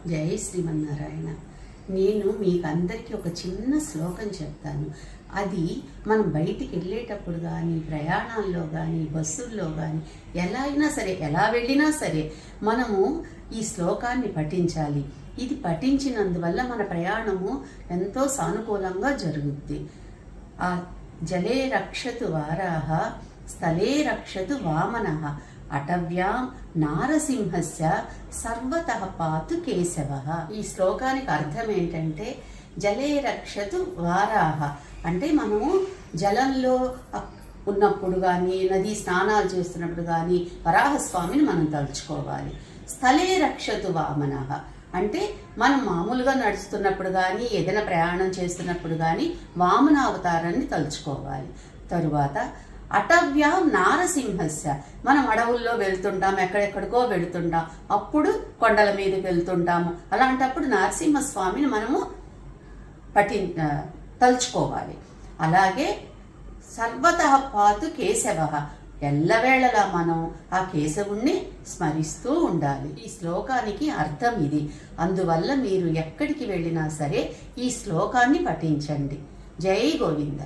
జై శ్రీమన్నారాయణ. నేను మీకందరికీ ఒక చిన్న శ్లోకం చెప్తాను. అది మనం బయటికి వెళ్ళేటప్పుడు కానీ, ప్రయాణాల్లో కానీ, బస్సుల్లో కానీ, ఎలా అయినా సరే, ఎలా వెళ్ళినా సరే మనము ఈ శ్లోకాన్ని పఠించాలి. ఇది పఠించినందువల్ల మన ప్రయాణము ఎంతో సానుకూలంగా జరుగుద్ది. ఆ జలే రక్షతు వారాహ, స్థలే రక్షతు వామనః, అటవ్యాం నారసింహస్య సర్వతః పాతు కేశవః. ఈ శ్లోకానికి అర్థం ఏంటంటే, జలే రక్షతు వారాహ అంటే మనము జలంలో ఉన్నప్పుడు కానీ, నదీ స్నానాలు చేస్తున్నప్పుడు కానీ వరాహస్వామిని మనం తలుచుకోవాలి. స్థలే రక్షతు వామనః అంటే మనం మామూలుగా నడుస్తున్నప్పుడు కానీ, ఏదైనా ప్రయాణం చేస్తున్నప్పుడు కానీ వామన అవతారాన్ని తలుచుకోవాలి. తరువాత అటవ్యాం నారసింహస్య మనం అడవుల్లో వెళ్తుంటాం, ఎక్కడెక్కడికో వెళుతుంటాం, అప్పుడు కొండల మీదకి వెళ్తుంటాము. అలాంటప్పుడు నరసింహస్వామిని మనము తలుచుకోవాలి. అలాగే సర్వతః పాతు కేశవః ఎల్లవేళలా మనం ఆ కేశవుణ్ణి స్మరిస్తూ ఉండాలి. ఈ శ్లోకానికి అర్థం ఇది. అందువల్ల మీరు ఎక్కడికి వెళ్ళినా సరే ఈ శ్లోకాన్ని పఠించండి. జై గోవింద.